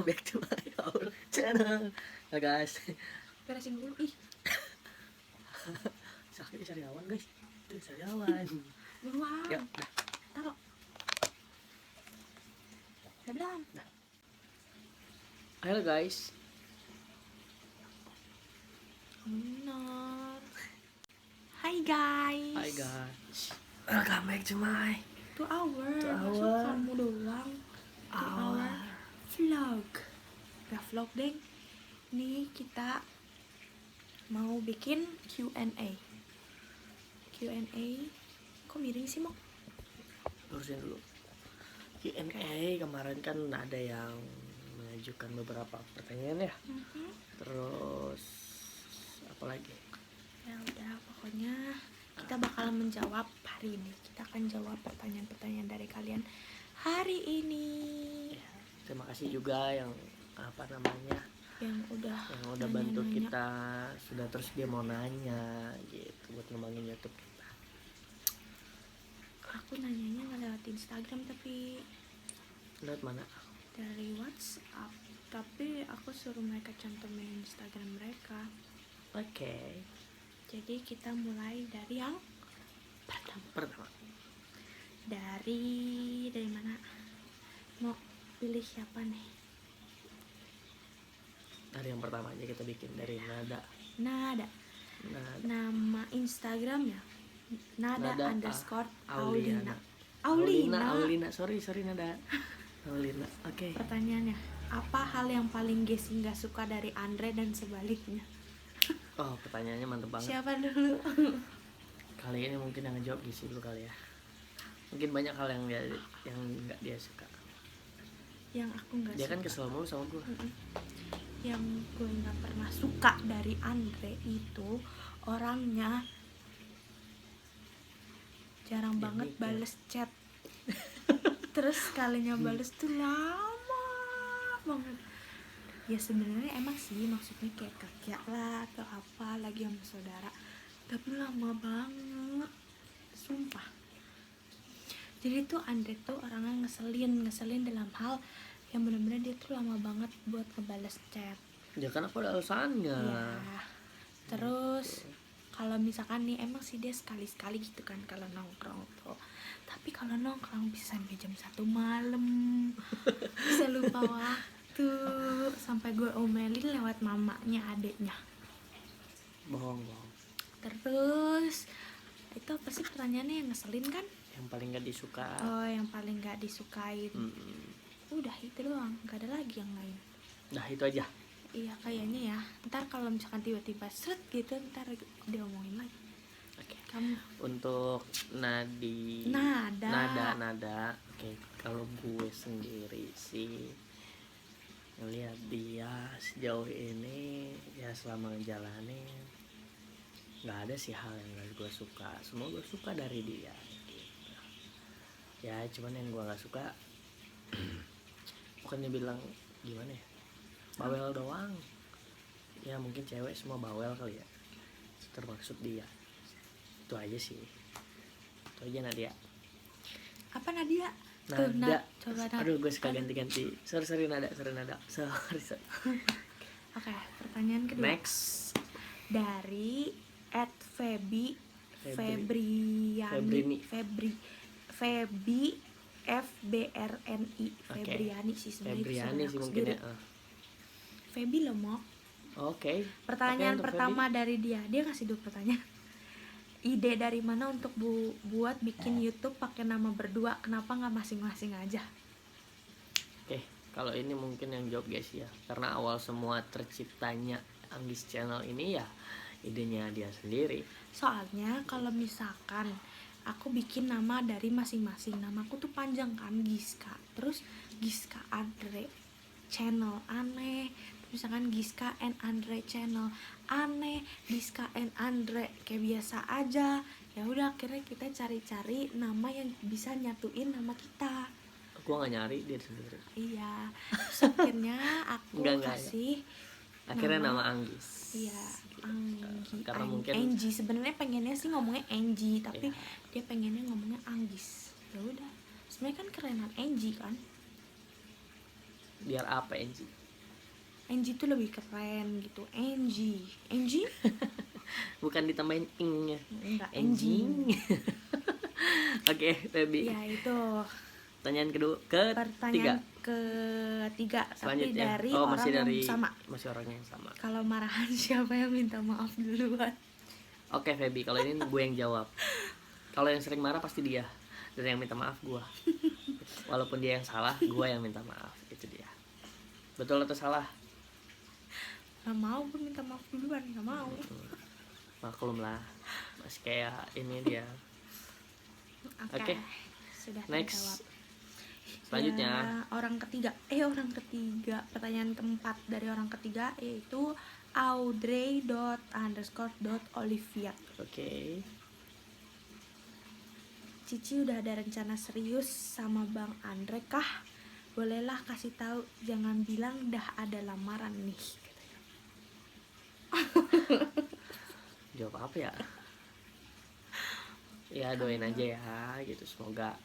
back to my our channel. Ya guys. Beresin dulu. Ih, Sakit sariawan guys. Itu sariawan. buruan. Yuk. Taruh. Udah belum? Halo guys. Benar. Hai guys. Hi guys. Welcome back to my To our. To Maksud our. kamu doang. To our vlog. Gak vlog deng. Nih kita mau bikin Q&A. Q&A. Kok miring sih, Mok? Lurusin dulu. Q&A kemarin kan ada yang mengajukan beberapa pertanyaan ya. Terus apa lagi? Ya udah, pokoknya kita bakalan menjawab hari ini. Kita akan jawab pertanyaan-pertanyaan dari kalian hari ini. Ya, terima kasih juga yang Yang udah bantu nanya-nanya. kita, sudah terus dia mau nanya gitu buat ngembangin YouTube kita. Aku nanyanya nggak lewat Instagram tapi Lewat mana? dari WhatsApp. Tapi aku suruh mereka cantumin Instagram mereka. Oke. Jadi kita mulai dari yang Pertama. dari mana? Mau pilih siapa nih? Dari yang pertama aja kita bikin dari Nada. Nada. Nama Instagramnya Nada underscore Aulina. Aulina. Sorry Nada. Aulina. Oke. Pertanyaannya, apa hal yang paling Gesi nggak suka dari Andre dan sebaliknya? Oh, pertanyaannya mantep banget. Siapa dulu? Kali ini mungkin yang ngejawab Gisi dulu kali ya. Mungkin banyak hal yang nggak dia suka. Yang aku nggak Dia suka. kan kesel mulu sama gue. Yang gue nggak pernah suka dari Andre itu orangnya jarang banget gitu. bales chat. Terus sekalinya bales tuh lama banget. Ya sebenarnya emang sih maksudnya kayak kakek lah atau apa lagi sama saudara, tapi lama banget, sumpah. Jadi tuh Andre tuh orangnya ngeselin dalam hal yang benar-benar dia tuh lama banget buat ngebales chat. Ya kan aku ada alasannya. Ya. Terus kalau misalkan nih emang sih dia sekali-sekali gitu kan kalau nongkrong tuh. Tapi kalau nongkrong bisa sampai jam 1 malam. Bisa lupa waktu sampai gue omelin lewat mamanya adeknya. Bohong. Terus itu apa sih pertanyaannya yang ngeselin kan? Yang paling gak disuka. Oh, yang paling gak disukain. Udah itu doang, gak ada lagi yang lain. Nah itu aja. Iya kayaknya ya. Ntar kalau misalkan tiba-tiba seret gitu ntar diomongin lagi. Oke. Kamu Untuk Nada. Oke, kalau gue sendiri sih ngelihat dia sejauh ini ya selama ngejalanin nggak ada sih hal yang gak gue suka. Semua gue suka dari dia gitu. Ya cuman yang gue nggak suka bukannya bilang gimana ya, bawel doang ya, mungkin cewek semua bawel kali ya, termaksud dia. Itu aja sih, itu aja Nadia. apa Nadia? Nada. Coba Nada. Aduh gue suka ganti-ganti. Sorry Nada. Sorry. Oke, pertanyaan kedua. Next. Dari @Febi Febrini. Febi FBRNI. Febriani sih sebenarnya. Febriani sih mungkin ya. Febi loh, Mok. Oke. Pertanyaan pertama dari dia ngasih 2 pertanyaan. Ide dari mana untuk buat bikin YouTube pakai nama berdua? Kenapa nggak masing-masing aja? Oke, kalau ini mungkin yang jawab guys ya, karena awal semua terciptanya Anggis Channel ini ya idenya dia sendiri. Soalnya kalau misalkan aku bikin nama dari masing-masing, namaku tuh panjang kan, Giska, terus Giska Andre Channel aneh, misalkan Giska and Andre Channel aneh, Giska and Andre kayak biasa aja. Ya udah akhirnya kita cari-cari nama yang bisa nyatuin nama kita. Gua nggak nyari, dia sendiri. Iya, terus akhirnya aku kasih akhirnya nama Anggis. Iya, Anggi. Karena mungkin Angie sebenarnya pengennya sih ngomongnya Angie, tapi dia pengennya ngomongnya Anggis. Ya udah, sebenarnya kan kerenan Angie kan. Biar apa Angie? Angie tuh lebih keren gitu. Angie Bukan ditambahin ing-nya. enggak, Anjing. Oke, Feby. ya itu Pertanyaan pertanyaan ketiga. ketiga tapi Selanjutnya. dari Oh, orang masih yang dari sama. masih orangnya yang sama. Kalau marahan siapa yang minta maaf duluan? Oke, Feby, kalau ini gue yang jawab. Kalau yang sering marah pasti dia. Dan yang minta maaf gue. Walaupun dia yang salah, gue yang minta maaf. Itu dia. Betul atau salah? Gak mau gue minta maaf duluan, gak mau. Maklum lah. Masih kayak ini dia. Oke. Sudah Next. terjawab. Selanjutnya. Ya, orang ketiga, pertanyaan keempat dari orang ketiga yaitu Audrey__Olivia. Oke. Cici udah ada rencana serius sama Bang Andre kah? Bolehlah kasih tahu, jangan bilang dah ada lamaran nih. Jawab apa ya? Ya doain aja ya gitu, semoga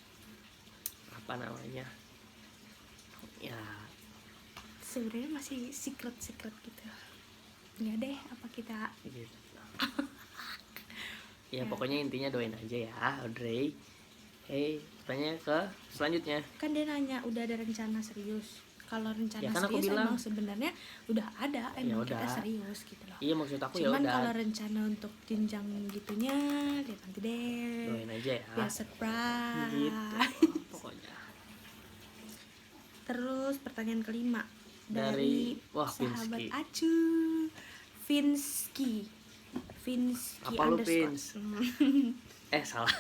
apa namanya ya, Sebenarnya masih secret gitu. Nggak deh, apa kita gitu. Ya pokoknya intinya doain aja ya Audrey. Tanya ke selanjutnya. kan dia nanya udah ada rencana serius. Kalau rencana Ya, kan aku serius bilang. emang sebenarnya udah ada, emang Ya kita udah. serius gitu loh. Iya maksud aku ya Cuman udah, kalau rencana untuk jenjang gitunya lihat nanti deh. doain aja ya. Biar surprise. Gitu pokoknya. Terus pertanyaan kelima Dari sahabat Vinsky. Acu, Vinsky Apa lu, underscore. Salah.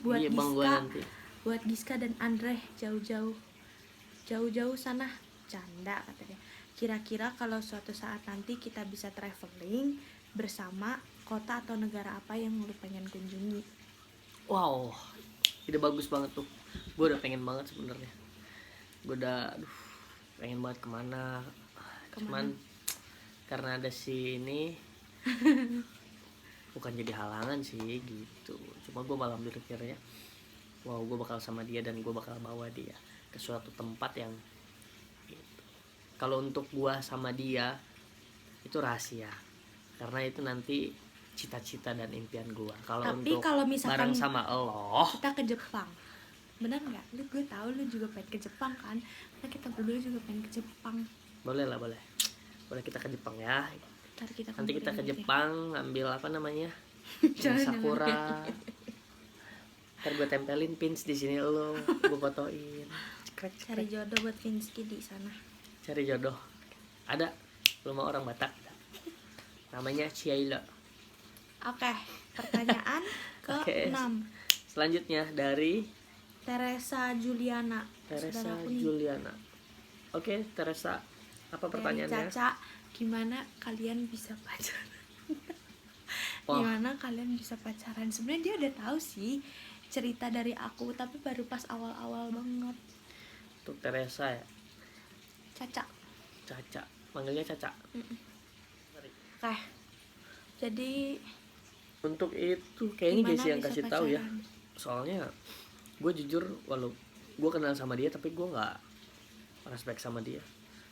Buat Iya, Bang, gua Giska, nanti. buat Giska dan Andre jauh-jauh sana, canda katanya. Kira-kira kalau suatu saat nanti kita bisa traveling bersama, kota atau negara apa yang lu pengen kunjungi? Wow, ide bagus banget tuh. Gue udah pengen banget sebenarnya. Gue udah, pengen banget kemana. Cuman karena ada si ini, bukan jadi halangan sih gitu. Cuma gue malah berpikirnya, wow, gue bakal sama dia dan gue bakal bawa dia ke suatu tempat yang gitu. Kalau untuk gue sama dia itu rahasia, karena itu nanti cita-cita dan impian gue. Kalau Tapi untuk kalau misalkan bareng sama lo, kita ke Jepang, benar nggak? Gue tahu lu juga pengen ke Jepang kan? Nah, kita berdua juga pengen ke Jepang. boleh lah, boleh kita ke Jepang ya. Ntar kita Nanti kita ke kumpulin Jepang ngambil apa namanya, Jangan, sakura. Ntar gue tempelin pins di sini lo, gue fotoin. Cekrek, cekrek. cari jodoh buat Vinsky di sana. Cari jodoh. Ada rumah orang Batak, namanya Ciaila. Oke, pertanyaan Oke. ke-6. Selanjutnya dari Teresa Juliana. Teresa Saudaraku nih. Juliana. Oke, Teresa, apa Dari pertanyaannya? Caca, gimana kalian bisa pacaran? Wah. Gimana kalian bisa pacaran? Sebenarnya dia udah tahu sih cerita dari aku, tapi baru pas awal-awal banget. Untuk Teresa ya, Caca. Caca, manggilnya Caca. Oke. Jadi Untuk itu kayaknya gimana Jessie yang bisa kasih tahu ya. pacaran? Soalnya gue jujur, walau gue kenal sama dia tapi gue nggak respect sama dia.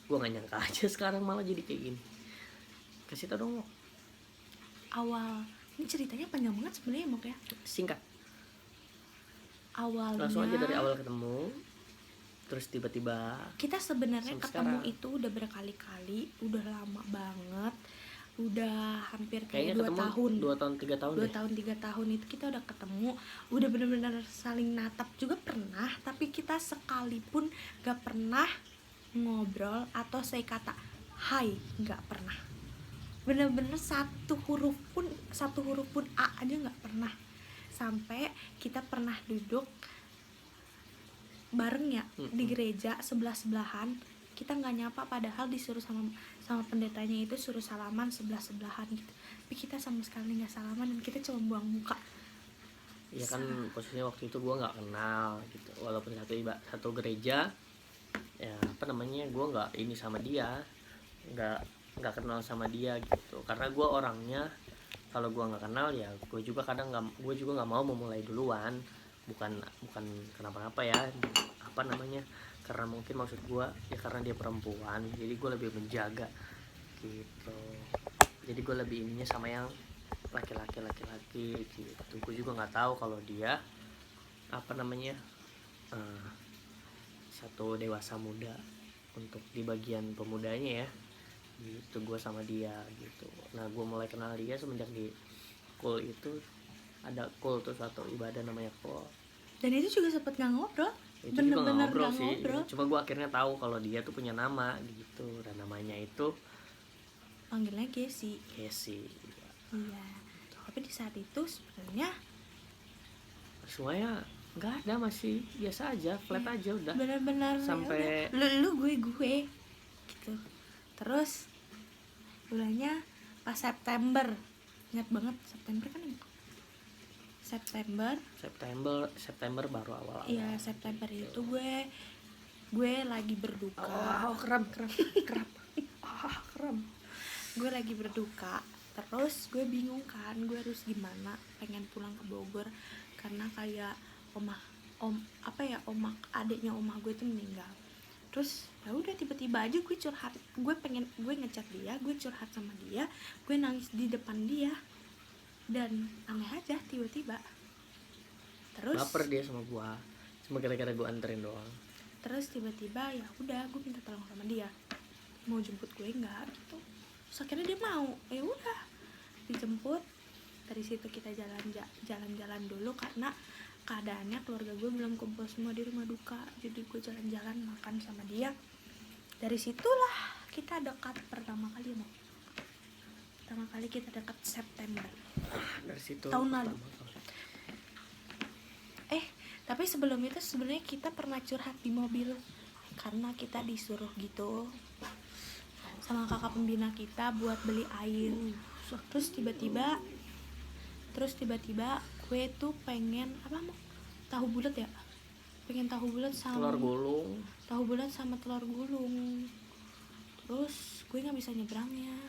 Gue nggak nyangka aja sekarang malah jadi kayak gini. Kasih tau dong, Mok. Awal ini ceritanya panjang banget sebenarnya, Mok ya. Singkat, Awalnya langsung aja dari awal ketemu, terus tiba-tiba kita sebenarnya sampai ketemu sekarang. itu udah berkali-kali, udah lama banget, udah hampir kayak kayaknya 2 ketemu tahun 2 tahun 3 tahun 2 deh. tahun 3 tahun itu kita udah ketemu, udah bener-bener saling natap juga pernah, tapi kita sekalipun gak pernah ngobrol atau say kata hai, gak pernah. Bener-bener satu huruf pun A aja gak pernah. Sampai kita pernah duduk bareng ya di gereja sebelah-sebelahan, kita nggak nyapa padahal disuruh sama pendetanya itu suruh salaman sebelah-sebelahan gitu, tapi kita sama sekali nggak salaman dan kita cuma buang muka. Iya kan, posisinya waktu itu gue nggak kenal gitu, walaupun satu gereja ya, apa namanya, gue nggak ini sama dia, nggak kenal sama dia gitu, karena gue orangnya kalau gue nggak kenal ya gue juga nggak mau memulai duluan, bukan kenapa-napa ya, apa namanya, karena mungkin maksud gue ya karena dia perempuan, jadi gue lebih menjaga gitu. Jadi gue lebih ininya sama yang laki-laki gitu. Gue juga nggak tahu kalau dia apa namanya satu dewasa muda untuk di bagian pemudanya ya gitu. Gue sama dia gitu. Nah gue mulai kenal dia semenjak di kul itu, ada kul tuh suatu ibadah namanya kul. Dan itu juga sempet nggak ngobrol. Itu juga nggak ngobrol nggak sih. ngobrol. Cuma gue akhirnya tahu kalau dia tuh punya nama gitu, dan namanya itu Panggilnya Casey. Casey. Iya. Tapi di saat itu sebenarnya Semuanya nggak ada, masih biasa aja, flat ya, aja udah. benar-benar Sampai lu gue gitu. Terus bulannya pas September, ingat banget September kan? September baru awal. Iya, September itu gue lagi berduka. Kram. Gue lagi berduka. Terus gue bingung kan, gue harus gimana, pengen pulang ke Bogor karena kayak adiknya omah gue tuh meninggal. Terus ya udah tiba-tiba aja gue curhat, gue ngechat dia, gue curhat sama dia, gue nangis di depan dia, dan aneh aja tiba-tiba. Terus Baper dia sama gua, cuma gara-gara gua anterin doang. Terus tiba-tiba ya udah gue minta tolong sama dia, mau jemput gue nggak gitu. Terus akhirnya dia mau, ya udah dijemput. Dari situ kita jalan-jalan dulu karena keadaannya keluarga gue belum kumpul semua di rumah duka, jadi gue jalan-jalan makan sama dia. Dari situlah kita dekat pertama kali kita dekat September Dari situ tahun lalu. Tapi sebelum itu sebenarnya kita pernah curhat di mobil karena kita disuruh gitu sama kakak pembina kita buat beli air. Terus tiba-tiba gue tuh pengen tahu bulat sama telur gulung. Terus gue nggak bisa nyebrangnya,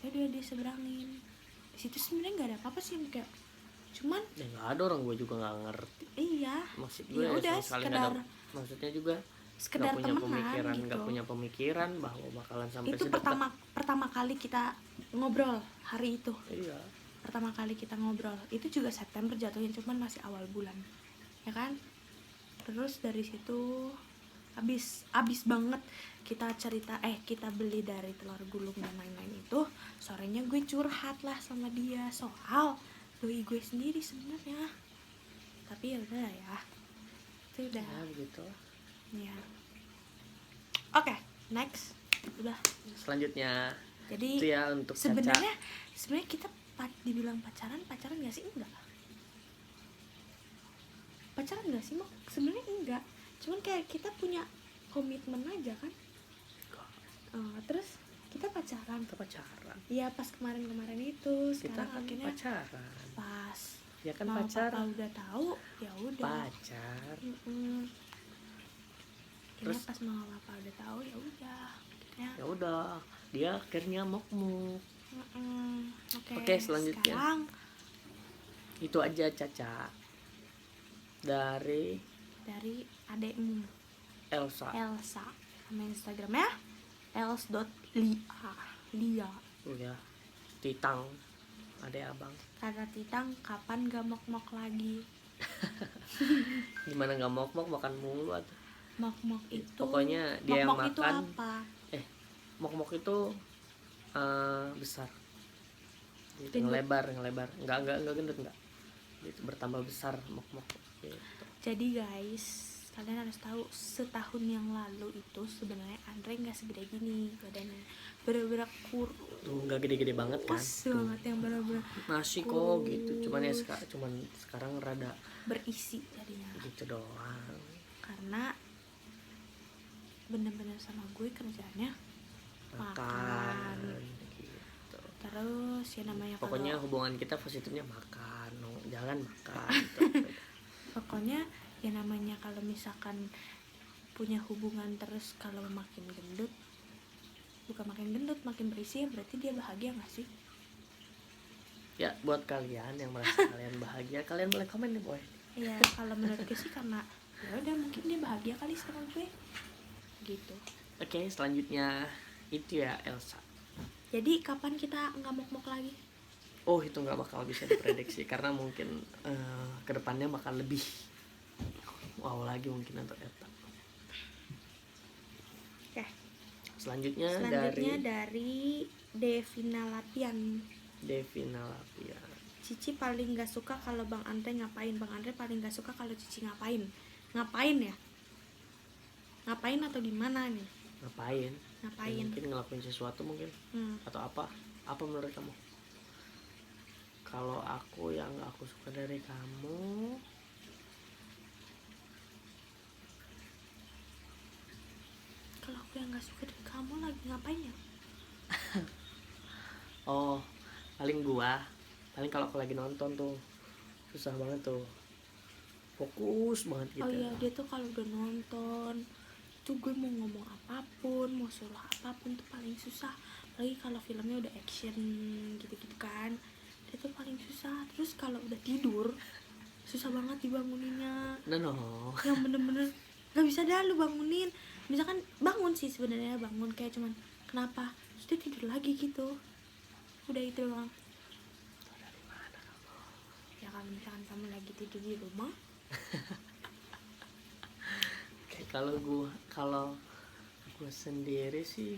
ya dia diseberangin. Di situ sebenarnya nggak ada apa-apa sih, kayak cuman ya nggak ada, orang gue juga nggak ngerti. Iya, Maksud gue ya udah sekedar maksudnya juga sekedar nggak punya temenan pemikiran, gitu. nggak punya pemikiran bahwa bakalan sampai Itu sedekat. pertama kali kita ngobrol hari itu. Iya. Pertama kali kita ngobrol itu juga September jatuhnya, cuman masih awal bulan, ya kan? Terus dari situ abis banget kita cerita, kita beli dari telur gulung dan lain-lain itu. Sorenya gue curhat lah sama dia soal doi gue sendiri sebenarnya. Tapi ya udah ya, itu udah Ya begitu. ya. Oke, next. Udah. Selanjutnya Jadi itu ya untuk sebenarnya kita dibilang pacaran nggak sih? Enggak. Pacaran nggak sih, Mak? Sebenarnya enggak. Cuman kayak kita punya komitmen aja kan. Terus kita pacaran. Iya, pas kemarin itu. Kita Sekarang kan akhirnya pacaran. pas Ya kan mama pacar. papa udah tahu, ya udah. Pacar. Terus pas mama papa udah tahu, ya udah. Ya udah, dia akhirnya mokmuk. Oke, selanjutnya. Sekarang Itu aja Caca. Dari adekmu Elsa. Nama Instagramnya els.lia. Ya, Titang, adek abang. Kata Titang, kapan gak mok-mok lagi? Gimana nggak mok makan mulu atau? Mok-mok itu Pokoknya dia yang mok-mok itu makan. apa? Mok itu besar. Gitu, Gendut. ngelebar. Enggak gendut enggak. Itu bertambah besar mok gitu. Jadi guys, kalian harus tahu setahun yang lalu itu sebenarnya Andre nggak segede gini badannya, bener-bener kurus. Tuh nggak gede-gede banget kan? Banget yang bener-bener Masih kok gitu. Cuman sekarang rada berisi jadinya. gitu doang. Karena bener-bener sama gue kerjanya makan. Gitu. Terus ya namanya Pokoknya kalau hubungan kita positifnya makan, jangan makan gitu. pokoknya ya namanya kalau misalkan punya hubungan terus kalau makin gendut, bukan makin gendut, makin berisi, ya berarti dia bahagia nggak sih? Ya buat kalian yang merasa kalian bahagia, kalian boleh komen nih boy. Ya kalau menurut gue sih karena Ya udah, mungkin dia bahagia kali sama gue gitu. Oke, selanjutnya itu ya Elsa. Jadi kapan kita ngamuk-muk lagi? Oh, itu nggak bakal bisa diprediksi karena mungkin kedepannya bakal lebih wow lagi mungkin untuk Eta. Oke. Selanjutnya dari Devina Lapian. Devina Lapia. Cici paling gak suka kalau Bang Andre ngapain. Bang Andre paling gak suka kalau Cici ngapain. Ngapain ya? Ngapain atau gimana nih? Ngapain? Ngapain? Mungkin ngelakuin sesuatu mungkin. Atau apa? Apa menurut kamu? Kalau aku yang gak aku suka dari kamu, Kalau aku yang gak suka dari kamu lagi ngapain ya? oh paling kalau aku lagi nonton tuh susah banget tuh, fokus banget gitu. Oh iya, dia tuh kalau udah nonton tuh gue mau ngomong apapun, mau suruh apapun tuh paling susah. Apalagi kalau filmnya udah action gitu-gitu kan, dia tuh paling susah. Terus kalau udah tidur susah banget dibanguninnya. No. Yang bener-bener gak bisa dah lu bangunin. Misalkan bangun sih sebenarnya, bangun kayak cuman kenapa, terus dia tidur lagi gitu. Udah itu doang. Ya kalau misalkan kamu lagi tidur di rumah. Kalau gue sendiri sih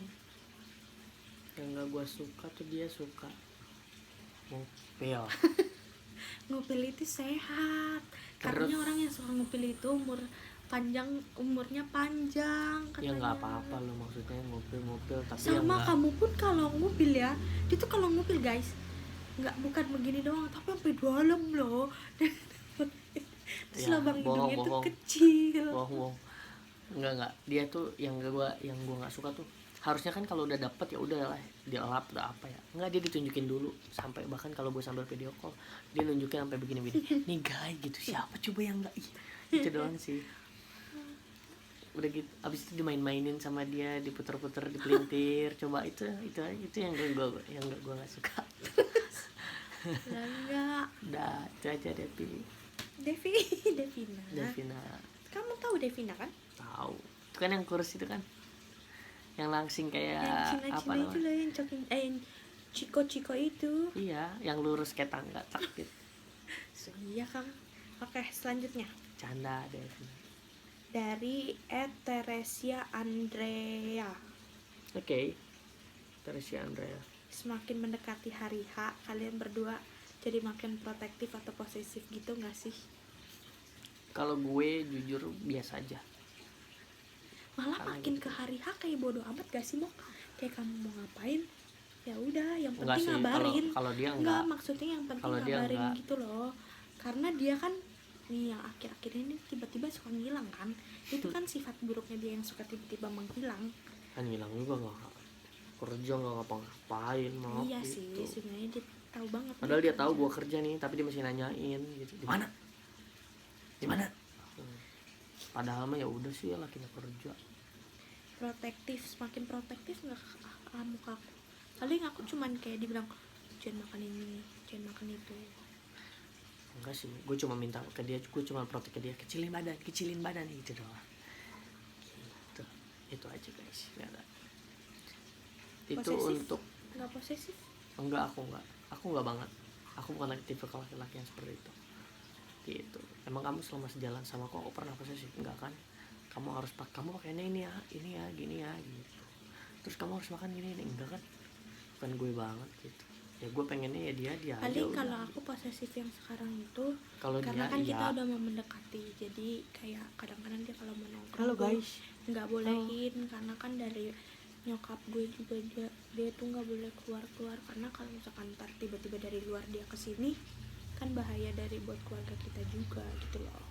yang gak gue suka tuh dia suka ngupil. Ngupil itu sehat. Terus- Katanya orang yang suka ngupil itu umurnya panjang Ya katanya. nggak apa-apa lo, maksudnya ngupil tapi Sama ya nggak. kamu pun kalau ngupil ya, dia tuh kalau ngupil guys, bukan begini doang, tapi sampai dalam loh. Terus Ya, lubang hidungnya tuh bohong. kecil. Bohong. Enggak, dia tuh yang gua nggak suka tuh, harusnya kan kalau udah dapet ya udah lah dielap udah apa ya, enggak, dia ditunjukin dulu, sampai bahkan kalau gue sambil video call dia nunjukin sampai begini nih guys gitu, siapa coba yang enggak, itu doang sih. Udah gitu abis itu dimain-mainin sama dia, diputer-puter, dipelintir, coba itu yang gue nggak suka. Lah enggak. Udah itu aja Devina. Kamu tahu Devina kan? tahu itu kan yang kurus itu kan, yang langsing kayak Yang apa Cina-Cina itu namanya, loh, yang Ciko-Ciko itu. iya yang lurus kayak tangga sakit. Iya Kang. Oke, selanjutnya Canda deh. dari Teresia Andrea. Oke. Terus si Andrea. Semakin mendekati hari H, kalian berdua jadi makin protektif atau posesif gitu gak sih? Kalau gue jujur biasa aja. Malah Karena makin gitu. ke hari H kayak bodo amat gak sih, Mok? Kayak kamu mau ngapain, ya udah, yang Enggak penting sih, ngabarin. kalau dia Enggak, enggak. maksudnya yang penting Kalau dia ngabarin enggak. gitu loh. Karena dia kan nih yang akhir-akhir ini tiba-tiba suka ngilang kan. Itu kan sifat buruknya dia yang suka tiba-tiba menghilang. Kan hilang juga enggak kerja, enggak ngapa-ngapain, maaf Iya gitu. sih, sebenarnya dia tahu banget. Padahal dia tahu gue kerja nih, tapi dia masih nanyain gitu. Di mana? Padahal mah ya udah sih, lakinya kerja. Protektif, semakin protektif nggak kamu ke aku. Paling aku cuman kayak dibilang jangan makan ini, jangan makan itu. Enggak sih, gue cuma minta ke dia, gue cuma protek ke dia, kecilin badan gitu doang. Gitu. Itu aja guys, nggak ada. Itu Posesif? untuk Nggak posesif? enggak, aku enggak banget. Aku bukan tipe laki-laki yang seperti itu. Gitu. Emang kamu selama sejalan sama aku pernah posesif? Enggak kan? Kamu harus kamu pakainya ini ya, gini ya gitu. Terus kamu harus makan gini, enggak kan? Bukan gue banget gitu. Ya gue pengennya ya dia aja. Paling udah. kalau aku posesif yang sekarang itu Kalau karena dia kan kita iya. udah mau mendekati, jadi kayak kadang-kadang dia kalau mau nongkrong Halo tuh guys. nggak bolehin, karena kan dari nyokap gue juga dia tuh nggak boleh keluar karena kalau misalkan ntar tiba-tiba dari luar dia kesini kan bahaya dari buat keluarga kita juga gitu loh.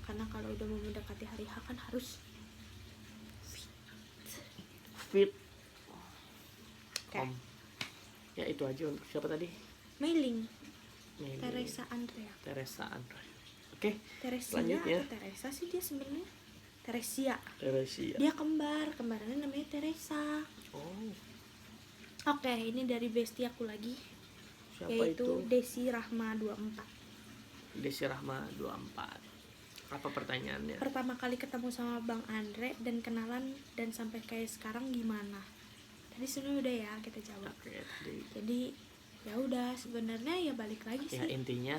Karena kalau udah mau mendekati hari H kan harus Fit. Oke. Ya itu aja untuk siapa tadi? mailing. Meli. Teresa Andrea. Oke. Teresia Selanjutnya. atau Teresa sih dia sebenarnya? Teresia. Teresia. Dia kembarannya namanya Teresa. Oh, Oke, ini dari bestie aku lagi, siapa yaitu itu? Desi Rahma 24. Desi Rahma 24. Apa pertanyaannya? Pertama kali ketemu sama Bang Andre dan kenalan dan sampai kayak sekarang gimana? Tadi sebenarnya udah ya kita jawab. Oke, tadi Jadi ya udah sebenarnya ya balik lagi ya sih. intinya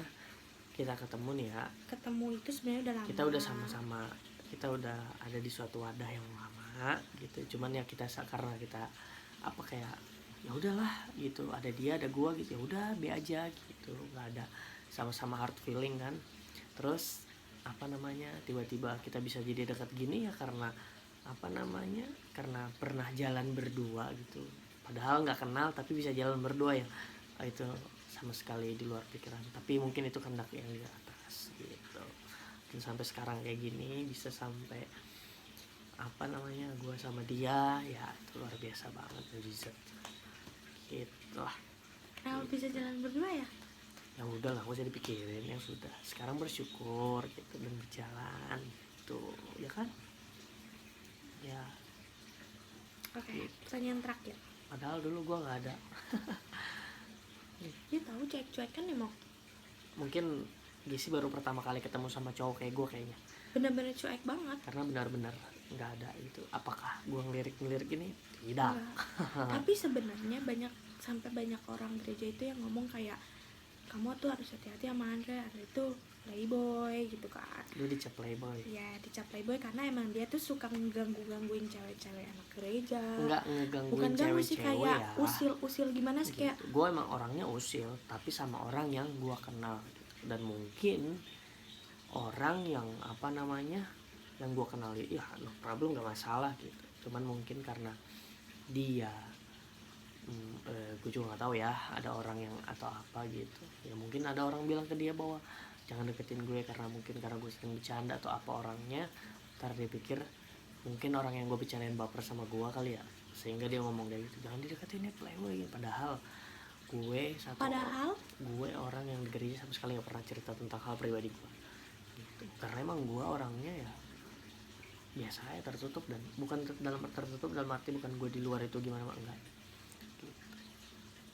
kita ketemu nih ya, Ketemu itu sebenarnya udah lama. kita udah sama-sama, kita udah ada di suatu wadah yang lama gitu. Cuman ya kita karena kita apa kayak ya udahlah gitu, ada dia ada gua gitu, ya udah be aja gitu, nggak ada sama-sama hard feeling kan. Terus apa namanya, tiba-tiba kita bisa jadi dekat gini ya karena apa namanya, karena pernah jalan berdua gitu, padahal nggak kenal tapi bisa jalan berdua ya. Itu sama sekali di luar pikiran, tapi mungkin itu kehendak yang di atas gitu. Dan sampai sekarang kayak gini bisa sampai apa namanya, gue sama dia ya itu luar biasa banget, mujizat gitu lah. Kenapa bisa jalan berdua ya? Ya udah lah, gak usah dipikirin, yang sudah sekarang bersyukur gitu dan berjalan gitu ya kan ya. Oke, pertanyaan terakhir. Padahal dulu gue nggak ada. Dia tahu cuek-cuek kan emang Mungkin Gisi baru pertama kali ketemu sama cowok kayak gue kayaknya, bener-bener cuek banget. karena benar-benar nggak ada itu. Apakah gue ngelirik ini? Tidak. Enggak. Tapi sebenarnya sampai banyak orang gereja itu yang ngomong kayak kamu tuh harus hati-hati sama Andre itu playboy gitu kan. Lu dicap playboy? Ya dicap playboy karena emang dia tuh suka ngegangguin cewek-cewek anak gereja. Nggak ngegangguin Bukan ganggu sih, cewek-cewek kayak ya. usil gimana sih, kayak Gue emang orangnya usil, tapi sama orang yang gue kenal gitu. Dan mungkin orang yang apa namanya, yang gue kenal ya no problem, gak masalah gitu. Cuman mungkin karena dia gue juga nggak tahu ya, ada orang yang atau apa gitu ya, mungkin ada orang bilang ke dia bahwa jangan deketin gue karena gue sering bercanda atau apa orangnya. Ntar dia pikir mungkin orang yang gue bercandain baper sama gue kali ya, sehingga dia ngomong kayak gitu, jangan dideketin ya playboy. Padahal gue orang yang di gereja sama sekali gak pernah cerita tentang hal pribadi gue gitu. Karena emang gue orangnya ya biasa ya, tertutup, dan bukan tertutup dalam arti bukan gue di luar itu gimana, enggak.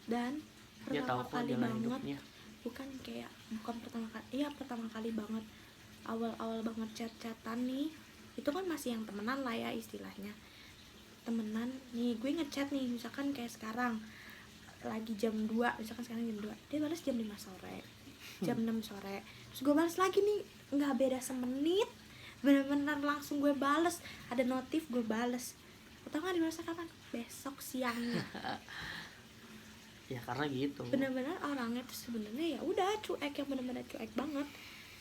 dan Dia tahu pertama kok kali jalan banget hidupnya. bukan pertama kali, iya pertama kali banget, awal banget chat-chatan nih, itu kan masih yang temenan lah ya istilahnya, temenan nih, gue ngechat nih misalkan kayak sekarang lagi jam 2, misalkan sekarang jam 2, dia balas jam 5 sore, jam 6 sore, terus gue balas lagi nih, nggak beda semenit, bener-bener langsung gue bales, ada notif gue bales. Tau nggak dibalas kapan? Besok siangnya. Ya karena gitu. Bener-bener orangnya tuh sebenarnya ya udah cuek, yang bener-bener cuek banget,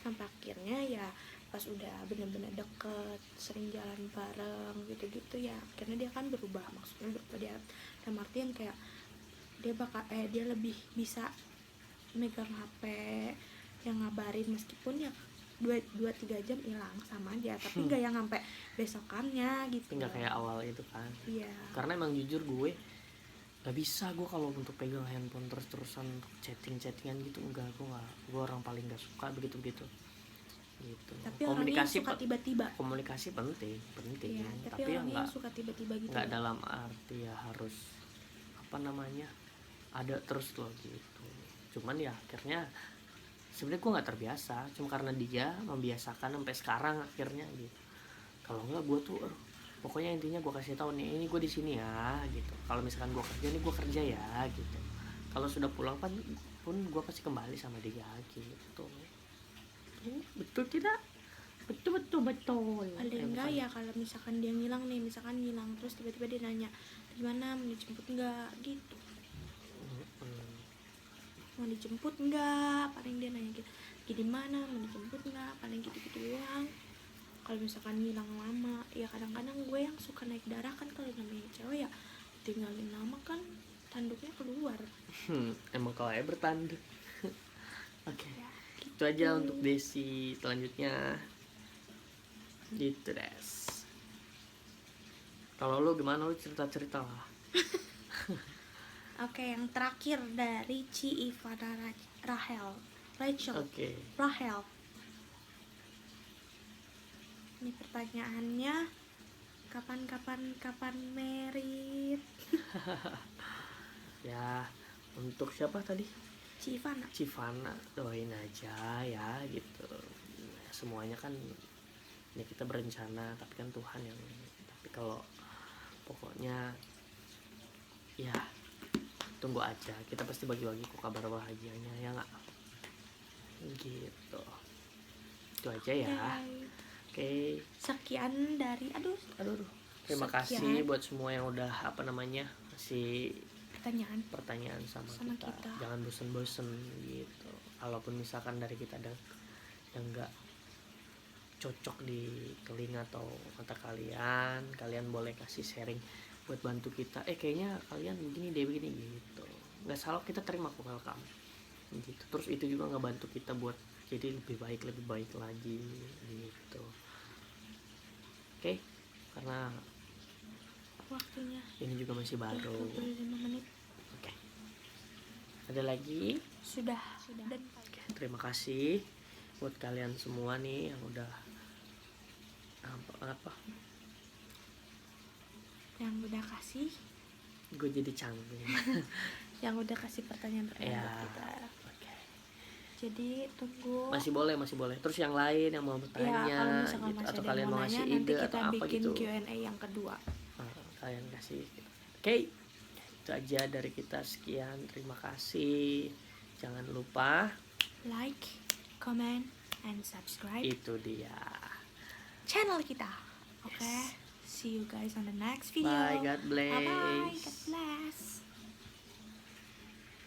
sampai akhirnya ya pas udah bener-bener deket, sering jalan bareng gitu-gitu ya, akhirnya dia kan berubah, maksudnya berubah dia dalam artian kayak dia lebih bisa megang HP, yang ngabarin meskipun ya 2-3 jam hilang sama aja, tapi nggak yang sampai besokannya gitu. Nggak kayak awal itu kan. Iya. Karena emang jujur gue nggak bisa, gue kalau untuk pegang handphone terus-terusan untuk chattingan gitu, enggak, gue orang paling nggak suka begitu gitu. Tapi Komunikasi suka tiba-tiba. Komunikasi penting Iya, tapi ya orangnya suka tiba-tiba gitu. Nggak dalam arti ya harus apa namanya ada terus loh gitu. Cuman ya akhirnya sebenarnya gue nggak terbiasa, cuma karena dia membiasakan sampai sekarang akhirnya gitu. Kalau nggak gue tuh pokoknya intinya gue kasih tahu nih, ini gue di sini ya gitu. Kalau misalkan gue kerja nih, gue kerja ya gitu. Kalau sudah pulang pun gue pasti kembali sama dia gitu. Betul tidak? Betul. Paling enggak ya kalau misalkan dia ngilang nih, misalkan ngilang terus tiba-tiba dia nanya di mana, mau dijemput enggak gitu, mau dijemput enggak, paling dia nanya gitu, di mana mau dijemput enggak, paling gitu-gitu doang. Kalau misalkan ngilang lama ya kadang-kadang gue yang suka naik darah kan, kalau namanya cewek ya tinggalin lama kan tanduknya keluar. Emang kalau ya bertanduk. Oke. Ya, gitu. Itu aja untuk Desi, selanjutnya gitu des. Kalau lu gimana, lu cerita lah. Oke, yang terakhir dari Ci Ivana Rachel. Oke. Rahel. Ini pertanyaannya, kapan merit? Ya, untuk siapa tadi? Ci Ivana. Civana, doain aja ya gitu. semuanya kan ya kita berencana, tapi kan Tuhan yang, tapi kalau pokoknya ya tunggu aja, kita pasti bagi-bagi kok kabar bahagianya, ya nggak gitu. Itu aja ya. Oke. Sekian dari Aduh. Terima kasih buat semua yang udah kasih pertanyaan sama kita. Jangan bosen-bosen gitu. Kalaupun misalkan dari kita ada yang nggak cocok di telinga atau mata kalian boleh kasih sharing buat bantu kita. Kayaknya kalian begini deh, begini gitu. Nggak salah, kita terima kok welcome gitu. Terus itu juga ngebantu kita buat jadi lebih baik lagi gitu. Oke, karena waktunya ini juga masih baru. 25 menit. Oke. Ada lagi? Sudah. Dan Oke, terima kasih buat kalian semua nih yang udah yang udah kasih, gue jadi canggung. yang udah kasih pertanyaan Ya, buat kita. oke. Jadi tunggu. Masih boleh. Terus yang lain yang mau bertanya Ya, kalau misalkan gitu, masih atau ada kalian yang mau mau ngasih nanya, ide nanti atau kita apa bikin gitu, Q&A yang kedua. kalian kasih. Oke, itu aja dari kita. Sekian, terima kasih. Jangan lupa Like, comment, and subscribe itu dia. channel kita. Oke. Yes. See you guys on the next video. Bye, God bless. Bye bye. God bless.